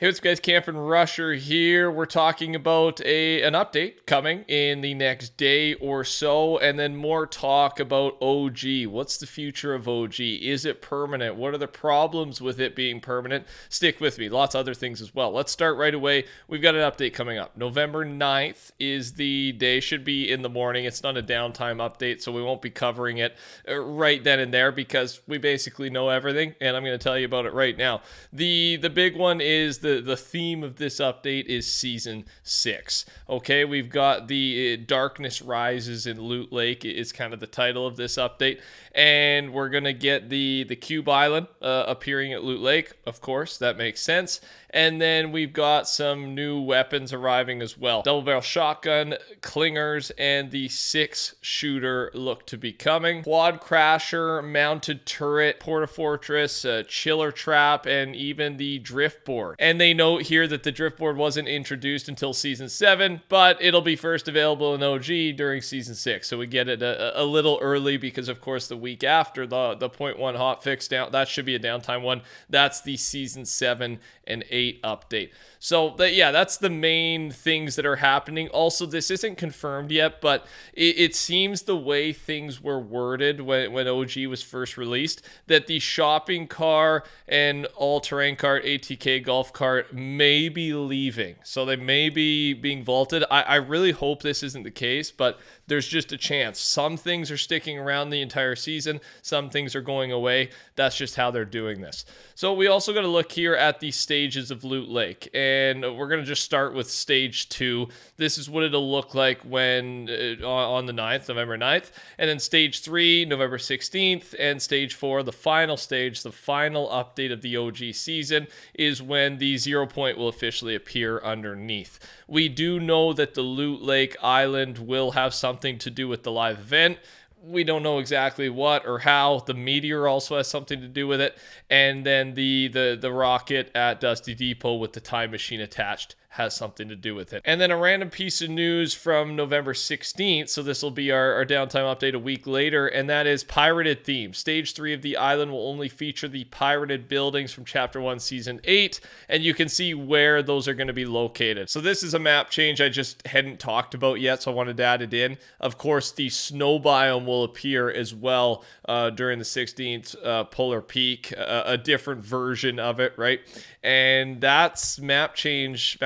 Hey, what's up, guys? TheCampingRusher here. We're talking about an update coming in the next day or so, and then more talk about OG. What's the future of OG? Is it permanent? What are the problems with it being permanent? Stick with me. Lots of other things as well. Let's start right away. We've got an update coming up. November 9th is the day. Should be in the morning. It's not a downtime update, so we won't be covering it right then and there because we basically know everything, and I'm going to tell you about it right now. The big one is the theme of this update is Season 6. Okay, we've got the Darkness Rises in Loot Lake is kind of the title of this update. And we're going to get the Cube Island appearing at Loot Lake. Of course, that makes sense. And then we've got some new weapons arriving as well. Double barrel shotgun, clingers, and the 6-shooter look to be coming. Quad crasher, mounted turret, porta fortress, chiller trap, and even the drift board. And they note here that the drift board wasn't introduced until Season 7, but it'll be first available in OG during Season 6. So we get it a little early because, of course, the week after the 0.1 hotfix down, that should be a downtime one. That's the Season 7 and 8 update. So that's the main things that are happening. Also, this isn't confirmed yet, but it seems the way things were worded when OG was first released, that the shopping car and all-terrain cart, ATK golf cart, may be leaving. So they may be being vaulted. I really hope this isn't the case, but there's just a chance. Some things are sticking around the entire season. Some things are going away. That's just how they're doing this. So we also got to look here at the stages of Loot Lake. And we're going to just start with Stage 2. This is what it'll look like when on the 9th, November 9th. And then Stage 3, November 16th. And Stage 4, the final stage, the final update of the OG season, is when the 0 point will officially appear underneath. We do know that the Loot Lake Island will have something to do with the live event. We don't know exactly what or how. The meteor also has something to do with it. And then the rocket at Dusty Depot with the time machine attached has something to do with it. And then a random piece of news from November 16th, so this will be our downtime update a week later, and that is pirated theme. Stage 3 of the island will only feature the pirated buildings from Chapter 1, Season 8, and you can see where those are going to be located. So this is a map change I just hadn't talked about yet, so I wanted to add it in. Of course, the snow biome will appear as well during the 16th Polar Peak, a different version of it, right? And that's map change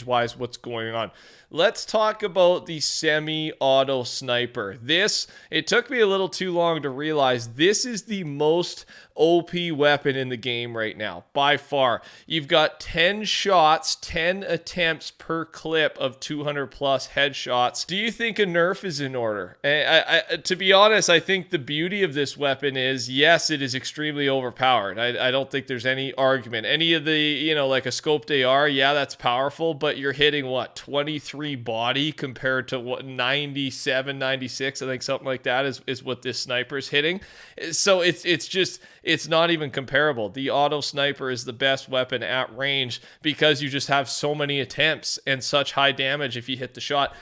wise what's going on. Let's talk about the semi-auto sniper. It took me a little too long to realize this is the most OP weapon in the game right now, by far. You've got 10 shots, 10 attempts per clip of 200 plus headshots. Do you think a nerf is in order? To be honest, I think the beauty of this weapon is, yes, it is extremely overpowered. I don't think there's any argument. Any of the, like a scoped AR, yeah, that's powerful, but you're hitting what, 23 body compared to what, 97, 96, I think something like that is what this sniper is hitting. So it's not even comparable. The auto sniper is the best weapon at range because you just have so many attempts and such high damage if you hit the shot.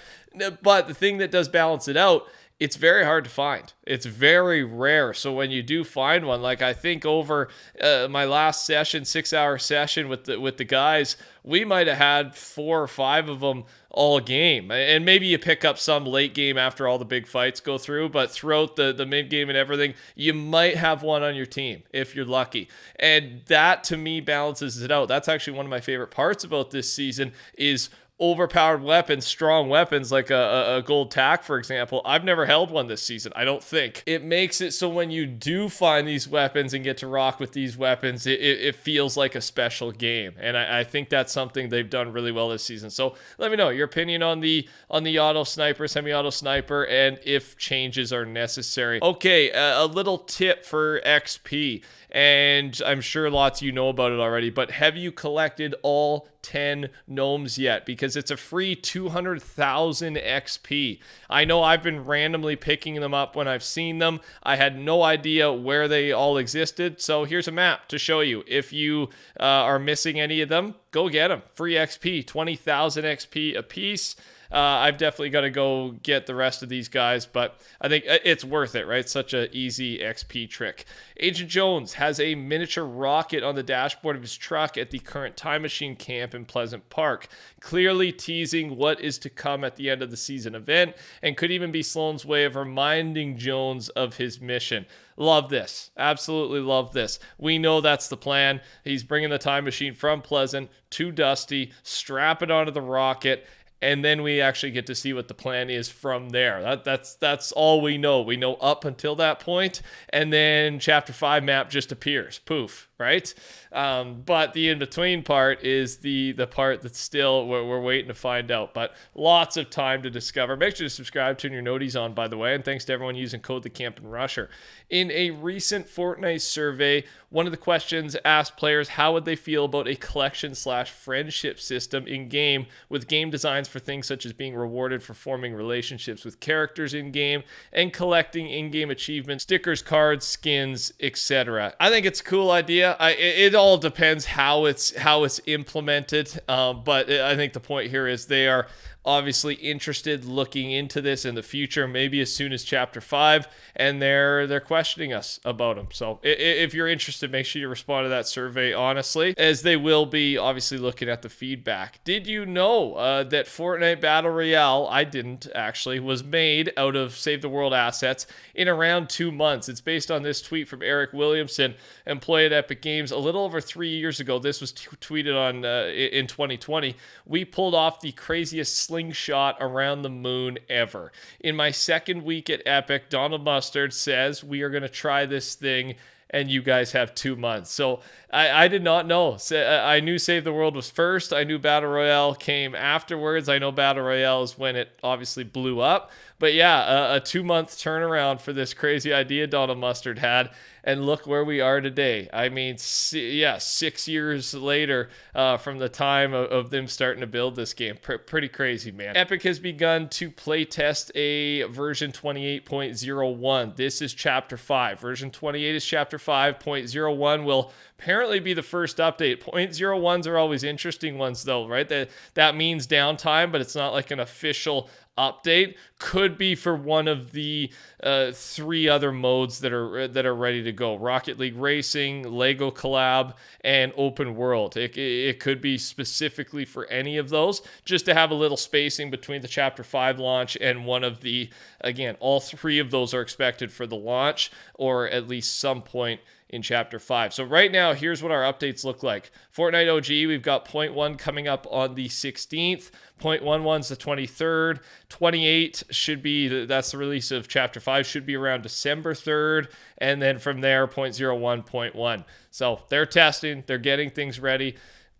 But the thing that does balance it out, it's very hard to find. It's very rare. So when you do find one, like I think over my last session, 6-hour session with the guys, we might have had 4 or 5 of them all game. And maybe you pick up some late game after all the big fights go through, but throughout the mid game and everything, you might have one on your team if you're lucky. And that to me balances it out. That's actually one of my favorite parts about this season is overpowered weapons, strong weapons like a gold tack, for example. I've never held one this season, I don't think. It makes it so when you do find these weapons and get to rock with these weapons, it feels like a special game. And I think that's something they've done really well this season. So let me know your opinion on the auto sniper, semi-auto sniper, and if changes are necessary. Okay, a little tip for XP. And I'm sure lots of you know about it already, but have you collected all 10 gnomes yet? Because it's a free 200,000 XP. I know I've been randomly picking them up when I've seen them. I had no idea where they all existed. So here's a map to show you. If you are missing any of them, go get them. Free XP, 20,000 XP a piece. I've definitely got to go get the rest of these guys, but I think it's worth it, right? Such an easy XP trick. Agent Jones has a miniature rocket on the dashboard of his truck at the current Time Machine camp in Pleasant Park, clearly teasing what is to come at the end of the season event, and could even be Sloan's way of reminding Jones of his mission. Love this. Absolutely love this. We know that's the plan. He's bringing the Time Machine from Pleasant to Dusty, strap it onto the rocket, and then we actually get to see what the plan is from there. That's all we know. We know up until that point, and then Chapter 5 map just appears. Poof, right? But the in-between part is the part that's still we're waiting to find out. But lots of time to discover. Make sure to subscribe, turn your noties on, by the way, and thanks to everyone using code TheCampingRusher. In a recent Fortnite survey, one of the questions asked players how would they feel about a collection/friendship system in-game with game designs for things such as being rewarded for forming relationships with characters in-game and collecting in-game achievements, stickers, cards, skins, etc. I think it's a cool idea. It all depends how it's implemented, but I think the point here is they are obviously interested looking into this in the future, maybe as soon as Chapter 5, and they're questioning us about them. So if you're interested, make sure you respond to that survey honestly, as they will be obviously looking at the feedback. Did you know that Fortnite Battle Royale, I didn't actually, was made out of Save the World assets in around 2 months? It's based on this tweet from Eric Williamson, employee at Epic Games, a little over 3 years ago. This was tweeted on in 2020. We pulled off the craziest slingshot around the moon ever. In my second week at Epic, Donald Mustard says we are going to try this thing and you guys have 2 months. So I did not know. I knew Save the World was first. I knew Battle Royale came afterwards. I know Battle Royale is when it obviously blew up. But yeah, a 2-month turnaround for this crazy idea Donald Mustard had. And look where we are today. I mean, 6 years later from the time of them starting to build this game. Pretty crazy, man. Epic has begun to playtest a version 28.01. This is Chapter 5. Version 28 is Chapter 5.01 will apparently be the first update. 0.01s are always interesting ones, though, right? That means downtime, but it's not like an official update. Could be for one of the 3 other modes that are ready to go: Rocket League Racing, Lego Collab, and Open World. It could be specifically for any of those, just to have a little spacing between the Chapter 5 launch and one of the, again, all 3 of those are expected for the launch, or at least some point in Chapter 5. So right now, here's what our updates look like. Fortnite OG, we've got 0.1 coming up on the 16th. 0.11's the 23rd. 28 should be, that's the release of Chapter 5, should be around December 3rd. And then from there, 0.01, 0.1. So they're testing, they're getting things ready.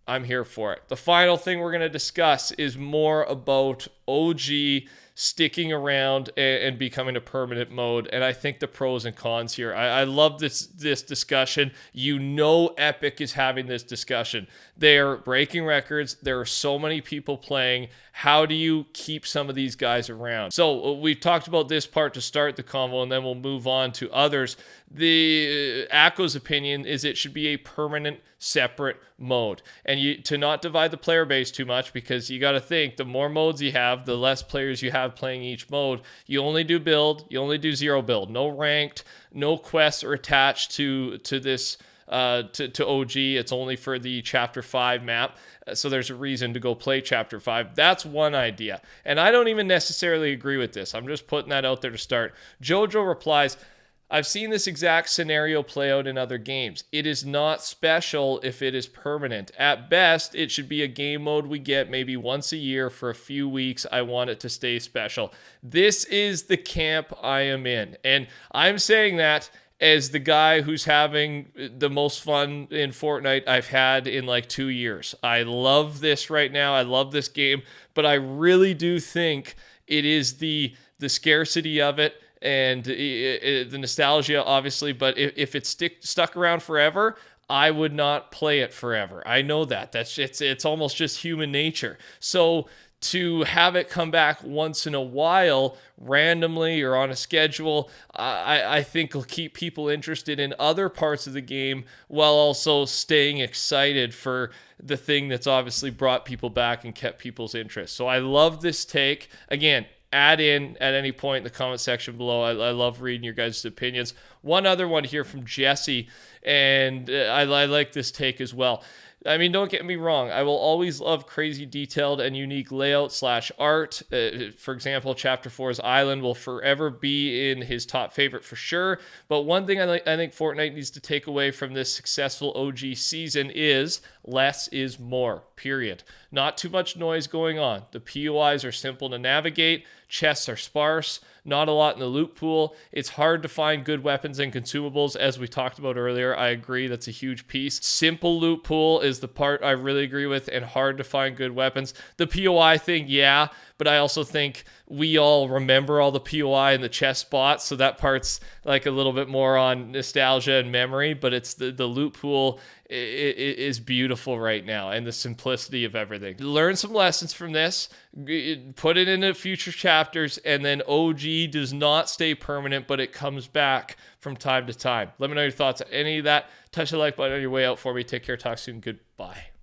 I'm here for it. The final thing we're going to discuss is more about OG sticking around and becoming a permanent mode, and I think the pros and cons here. I love this discussion. You know, Epic is having this discussion. They're breaking records. There are so many people playing. How do you keep some of these guys around? So we've talked about this part to start the convo, and then we'll move on to others. The ACO's opinion is it should be a permanent separate mode, and to not divide the player base too much, because you got to think the more modes you have, the less players you have playing each mode. You only do build, you only do 0 build, no ranked, no quests are attached to this to OG. It's only for the Chapter 5 map. So there's a reason to go play Chapter 5. That's one idea. And I don't even necessarily agree with this. I'm just putting that out there to start. Jojo replies, I've seen this exact scenario play out in other games. It is not special if it is permanent. At best, it should be a game mode we get maybe once a year for a few weeks. I want it to stay special. This is the camp I am in. And I'm saying that as the guy who's having the most fun in Fortnite I've had in like 2 years. I love this right now. I love this game, but I really do think it is the scarcity of it and the nostalgia, obviously. But if it's stuck around forever, I would not play it forever. I know that. It's almost just human nature. So to have it come back once in a while, randomly or on a schedule, I think will keep people interested in other parts of the game while also staying excited for the thing that's obviously brought people back and kept people's interest. So I love this take. Again, add in at any point in the comment section below. I love reading your guys' opinions. One other one here from Jesse, and I like this take as well. I mean, don't get me wrong. I will always love crazy detailed and unique layout / art. For example, Chapter 4's Island will forever be in his top favorite for sure. But one thing I think Fortnite needs to take away from this successful OG season is less is more, period. Not too much noise going on. The POIs are simple to navigate. Chests are sparse. Not a lot in the loot pool. It's hard to find good weapons and consumables, as we talked about earlier. I agree, that's a huge piece. Simple loot pool is the part I really agree with, and hard to find good weapons. The POI thing, yeah, but I also think we all remember all the POI and the chest spots, so that part's like a little bit more on nostalgia and memory, but it's the loot pool is beautiful right now, and the simplicity of everything. Learn some lessons from this, put it into future chapters, and then OG does not stay permanent, but it comes back from time to time. Let me know your thoughts on any of that. Touch the like button on your way out for me. Take care. Talk soon. Goodbye.